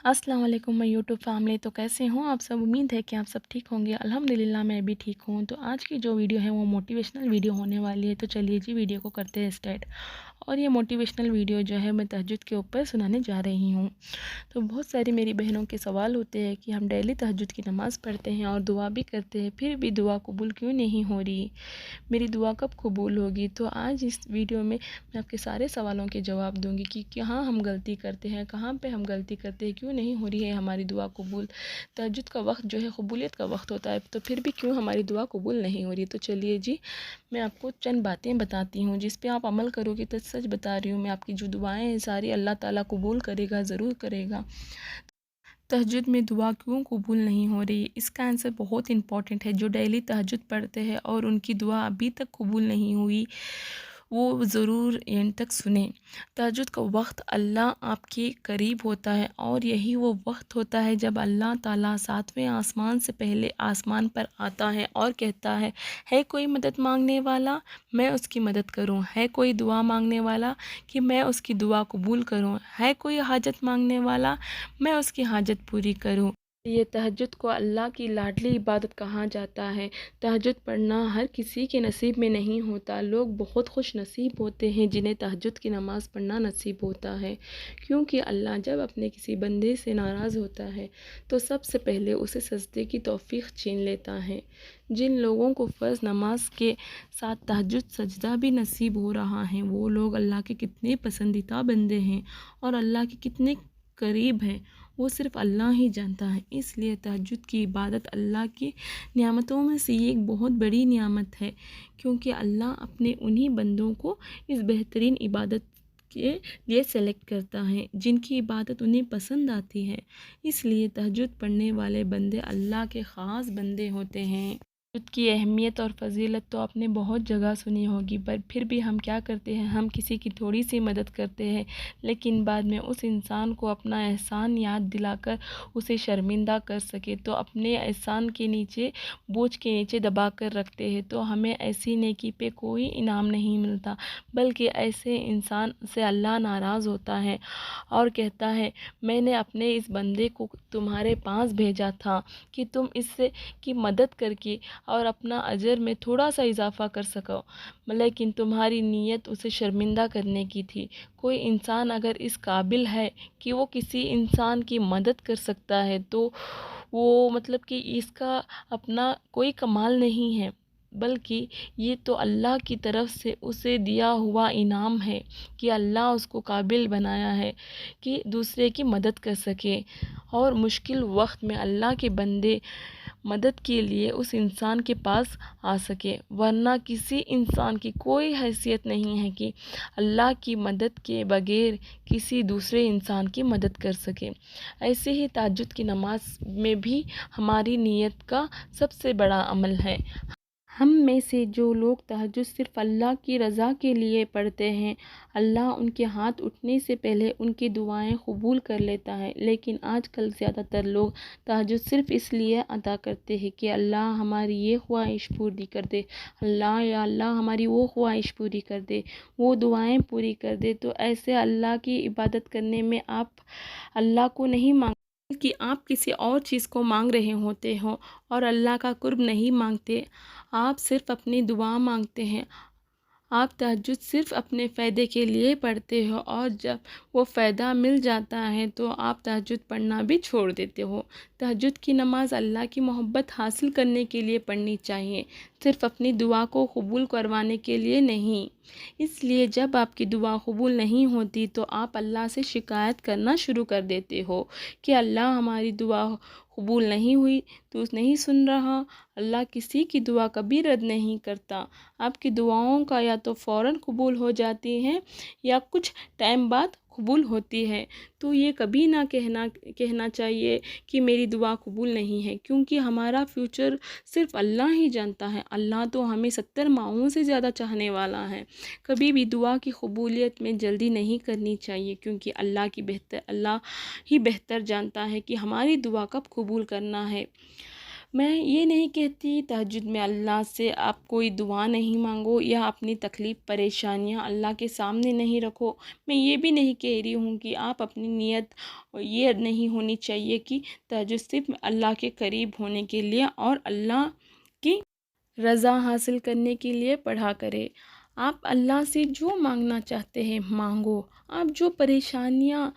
अस्सलाम वालेकुम my YouTube family. तो कैसे हो आप सब? उम्मीद है कि आप सब ठीक होंगे। अल्हम्दुलिल्लाह मैं भी ठीक हूँ। तो आज की जो वीडियो है वो मोटिवेशनल वीडियो होने वाली है। तो चलिए जी वीडियो को करते हैं स्टार्ट। और ये मोटिवेशनल वीडियो जो है मैं तहज्जुद के ऊपर सुनाने जा रही हूँ। तो बहुत सारी मेरी बहनों के सवाल होते हैं कि हम डेली तहज्जुद की नमाज़ पढ़ते हैं और दुआ भी करते हैं, फिर भी दुआ कबूल क्यों नहीं हो रही, मेरी दुआ कब कबूल होगी। तो आज इस वीडियो में मैं आपके सारे सवालों के जवाब दूंगी कि कहाँ हम गलती करते हैं, कहाँ पे हम गलती करते हैं, क्यों नहीं हो रही है हमारी दुआ कबूल। तहज्जुद का वक्त जो है कबूलियत का वक्त होता है, तो फिर भी क्यों हमारी दुआ कबूल नहीं हो रही। तो चलिए जी मैं आपको चंद बातें बताती हूँ जिस पे आप अमल करोगे तो सच बता रही हूँ मैं, आपकी जो दुआएं हैं सारी अल्लाह ताला कबूल करेगा, ज़रूर करेगा। तहज्जुद में दुआ क्यों कबूल नहीं हो रही, इसका आंसर बहुत इंपॉर्टेंट है। जो डेली तहज्जुद पढ़ते हैं और उनकी दुआ अभी तक कबूल नहीं हुई, वो ज़रूर एंड तक सुने। तहज्जुद का वक्त अल्लाह आपके करीब होता है और यही वो वक्त होता है जब अल्लाह ताला सातवें आसमान से पहले आसमान पर आता है और कहता है कोई मदद मांगने वाला, मैं उसकी मदद करूं। है कोई दुआ मांगने वाला कि मैं उसकी दुआ कबूल करूं। है कोई हाजत मांगने वाला, मैं उसकी हाजत पूरी करूं। ये तहज्जुद को अल्लाह की लाडली इबादत कहा जाता है। तहज्जुद पढ़ना हर किसी के नसीब में नहीं होता। लोग बहुत खुश नसीब होते हैं जिन्हें तहज्जुद की नमाज़ पढ़ना नसीब होता है, क्योंकि अल्लाह जब अपने किसी बंदे से नाराज़ होता है तो सबसे पहले उसे सजदे की तौफीक छीन लेता है। जिन लोगों को फ़र्ज़ नमाज के साथ तहज्जुद सजदा भी नसीब हो रहा है, वो लोग अल्लाह के कितने पसंदीदा बंदे हैं और अल्लाह के कितने करीब हैं, वो सिर्फ़ अल्लाह ही जानता है। इसलिए तहज्जुद की इबादत अल्लाह की नियामतों में से ये एक बहुत बड़ी नियामत है, क्योंकि अल्लाह अपने उन्हीं बंदों को इस बेहतरीन इबादत के लिए सेलेक्ट करता है जिनकी इबादत उन्हें पसंद आती है। इसलिए तहज्जुद पढ़ने वाले बंदे अल्लाह के ख़ास बंदे होते हैं। तहज्जुद की अहमियत और फ़जीलत तो आपने बहुत जगह सुनी होगी, पर फिर भी हम क्या करते हैं, हम किसी की थोड़ी सी मदद करते हैं लेकिन बाद में उस इंसान को अपना एहसान याद दिलाकर उसे शर्मिंदा कर सके तो अपने एहसान के नीचे, बोझ के नीचे दबा कर रखते हैं। तो हमें ऐसी नेकी पे कोई इनाम नहीं मिलता, बल्कि ऐसे इंसान से अल्लाह नाराज़ होता है और कहता है मैंने अपने इस बंदे को तुम्हारे पास भेजा था कि तुम इससे की मदद करके और अपना अजर में थोड़ा सा इजाफ़ा कर सको, लेकिन तुम्हारी नीयत उसे शर्मिंदा करने की थी। कोई इंसान अगर इस काबिल है कि वो किसी इंसान की मदद कर सकता है तो वो मतलब कि इसका अपना कोई कमाल नहीं है, बल्कि ये तो अल्लाह की तरफ से उसे दिया हुआ इनाम है कि अल्लाह उसको काबिल बनाया है कि दूसरे की मदद कर सके। और मुश्किल वक्त में अल्लाह के बंदे मदद के लिए उस इंसान के पास आ सके, वरना किसी इंसान की कोई हैसियत नहीं है कि अल्लाह की मदद के बगैर किसी दूसरे इंसान की मदद कर सके। ऐसे ही तहज्जुद की नमाज में भी हमारी नीयत का सबसे बड़ा अमल है। हम में से जो लोग तहज्जुद सिर्फ़ अल्लाह की रज़ा के लिए पढ़ते हैं, अल्लाह उनके हाथ उठने से पहले उनकी दुआएं कबूल कर लेता है। लेकिन आजकल ज़्यादातर लोग तहज्जुद सिर्फ़ इसलिए अदा करते हैं कि अल्लाह हमारी ये ख्वाहिश पूरी कर दे, अल्लाह या अल्लाह हमारी वो ख्वाहिश पूरी कर दे, वो दुआएं पूरी कर दे। तो ऐसे अल्लाह की इबादत करने में आप अल्लाह को नहीं मांग कि आप किसी और चीज़ को मांग रहे होते हो और अल्लाह का कुर्ब नहीं मांगते, आप सिर्फ़ अपनी दुआ मांगते हैं। आप तहज्जुद सिर्फ़ अपने फ़ायदे के लिए पढ़ते हो और जब वो फ़ायदा मिल जाता है तो आप तहज्जुद पढ़ना भी छोड़ देते हो। तहज्जुद की नमाज़ अल्लाह की मोहब्बत हासिल करने के लिए पढ़नी चाहिए, सिर्फ़ अपनी दुआ को कबूल करवाने के लिए नहीं। इसलिए जब आपकी दुआ कबूल नहीं होती तो आप अल्लाह से शिकायत करना शुरू कर देते हो कि अल्लाह हमारी दुआ कबूल नहीं हुई, तो नहीं सुन रहा। अल्लाह किसी की दुआ कभी रद्द नहीं करता। आपकी दुआओं का या तो फ़ौरन कबूल हो जाती हैं या कुछ टाइम बाद कबूल होती है। तो ये कभी ना कहना चाहिए कि मेरी दुआ कबूल नहीं है, क्योंकि हमारा फ्यूचर सिर्फ़ अल्लाह ही जानता है। अल्लाह तो हमें 70 माओं से ज़्यादा चाहने वाला है। कभी भी दुआ की कबूलियत में जल्दी नहीं करनी चाहिए, क्योंकि अल्लाह ही बेहतर जानता है कि हमारी दुआ कब कबूल करना है। میں یہ نہیں کہتی تہجد میں اللہ سے آپ کوئی دعا نہیں مانگو یا اپنی تکلیف پریشانیاں اللہ کے سامنے نہیں رکھو. میں یہ بھی نہیں کہہ رہی ہوں کہ آپ اپنی نیت یہ نہیں ہونی چاہیے کہ تہجد صرف اللہ کے قریب ہونے کے لیے اور اللہ کی رضا حاصل کرنے کے لیے پڑھا کرے. آپ اللہ سے جو مانگنا چاہتے ہیں مانگو. آپ جو پریشانیاں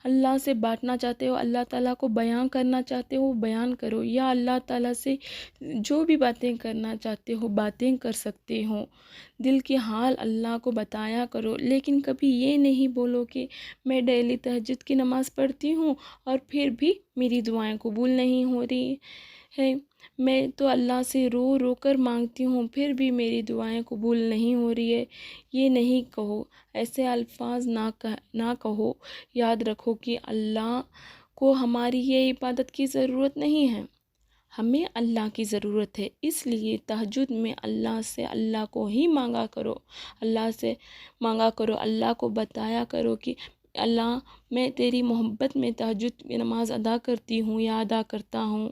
اللہ سے بانٹنا چاہتے ہو، اللہ تعالیٰ کو بیان کرنا چاہتے ہو، بیان کرو. یا اللہ تعالیٰ سے جو بھی باتیں کرنا چاہتے ہو باتیں کر سکتے ہو. دل کی حال اللہ کو بتایا کرو. لیکن کبھی یہ نہیں بولو کہ میں ڈیلی تہجد کی نماز پڑھتی ہوں اور پھر بھی میری دعائیں قبول نہیں ہو رہی ہے. میں تو اللہ سے رو رو کر مانگتی ہوں پھر بھی میری دعائیں قبول نہیں ہو رہی ہے. یہ نہیں کہو، ایسے الفاظ نہ کہو. یاد رکھو کہ اللہ کو ہماری یہ عبادت کی ضرورت نہیں ہے، ہمیں اللہ کی ضرورت ہے. اس لیے تہجد میں اللہ سے اللہ کو ہی مانگا کرو. اللہ سے مانگا کرو، اللہ کو بتایا کرو کہ اللہ میں تیری محبت میں تہجد کی نماز ادا کرتی ہوں یا ادا کرتا ہوں،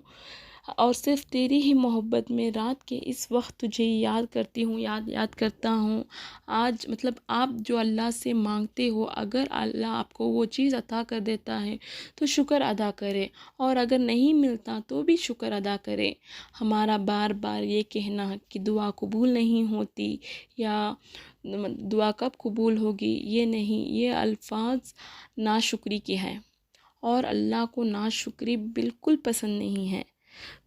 اور صرف تیری ہی محبت میں رات کے اس وقت تجھے یاد کرتی ہوں، یاد کرتا ہوں. آج آپ جو اللہ سے مانگتے ہو، اگر اللہ آپ کو وہ چیز عطا کر دیتا ہے تو شکر ادا کرے، اور اگر نہیں ملتا تو بھی شکر ادا کرے. ہمارا بار بار یہ کہنا کہ دعا قبول نہیں ہوتی یا دعا کب قبول ہوگی، یہ نہیں، یہ الفاظ ناشکری کے ہیں، اور اللہ کو ناشکری بالکل پسند نہیں ہے.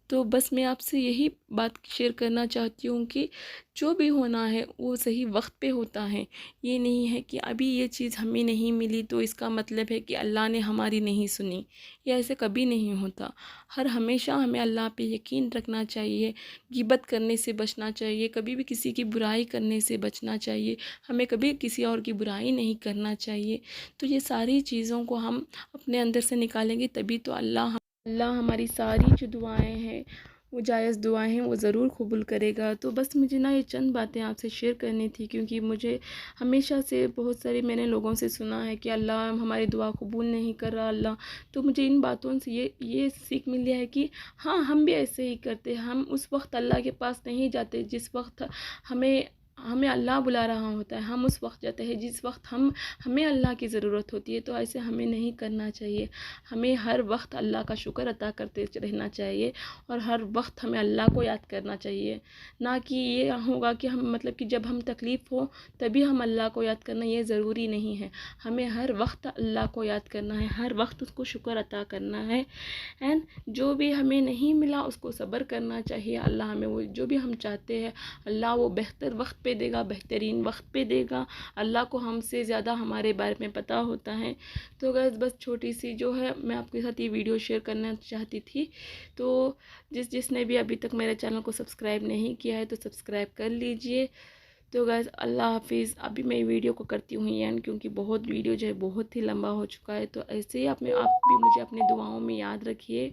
تو بس میں آپ سے یہی بات شیئر کرنا چاہتی ہوں کہ جو بھی ہونا ہے وہ صحیح وقت پہ ہوتا ہے. یہ نہیں ہے کہ ابھی یہ چیز ہمیں نہیں ملی تو اس کا مطلب ہے کہ اللہ نے ہماری نہیں سنی. یہ ایسے کبھی نہیں ہوتا. ہمیشہ ہمیں اللہ پہ یقین رکھنا چاہیے، غیبت کرنے سے بچنا چاہیے، کبھی بھی کسی کی برائی کرنے سے بچنا چاہیے، ہمیں کبھی کسی اور کی برائی نہیں کرنا چاہیے. تو یہ ساری چیزوں کو ہم اپنے اندر سے نکالیں گے تبھی تو اللہ ہماری ساری جو دعائیں ہیں، وہ جائز دعائیں ہیں، وہ ضرور قبول کرے گا. تو بس مجھے یہ چند باتیں آپ سے شیئر کرنی تھی، کیونکہ مجھے ہمیشہ سے بہت سارے میں نے لوگوں سے سنا ہے کہ اللہ ہماری دعا قبول نہیں کر رہا اللہ. تو مجھے ان باتوں سے یہ سیکھ ملی ہے کہ ہاں ہم بھی ایسے ہی کرتے. ہم اس وقت اللہ کے پاس نہیں جاتے جس وقت ہمیں اللہ بلا رہا ہوتا ہے. ہم اس وقت جاتے ہیں جس وقت ہمیں اللہ کی ضرورت ہوتی ہے. تو ایسے ہمیں نہیں کرنا چاہیے. ہمیں ہر وقت اللہ کا شکر ادا کرتے رہنا چاہیے، اور ہر وقت ہمیں اللہ کو یاد کرنا چاہیے. نہ کہ یہ ہوگا کہ کہ جب ہم تکلیف ہو تبھی ہم اللہ کو یاد کرنا، یہ ضروری نہیں ہے. ہمیں ہر وقت اللہ کو یاد کرنا ہے، ہر وقت اس کو شکر عطا کرنا ہے. اینڈ جو بھی ہمیں نہیں ملا اس کو صبر کرنا چاہیے. اللہ ہمیں وہ جو بھی ہم چاہتے ہیں اللہ وہ بہتر وقت پہ دے گا، بہترین وقت پہ دے گا. اللہ کو ہم سے زیادہ ہمارے بارے میں پتہ ہوتا ہے. تو بس چھوٹی سی جو ہے میں آپ کے ساتھ یہ ویڈیو شیئر کرنا چاہتی تھی. تو جس نے بھی ابھی تک میرے چینل کو سبسکرائب نہیں کیا ہے تو سبسکرائب کر لیجئے. تو اللہ حافظ. ابھی میں ویڈیو کو کرتی ہوں اینڈ، کیونکہ ویڈیو جو ہے بہت ہی لمبا ہو چکا ہے. تو ایسے ہی آپ بھی مجھے اپنی دعاؤں میں یاد رکھیے.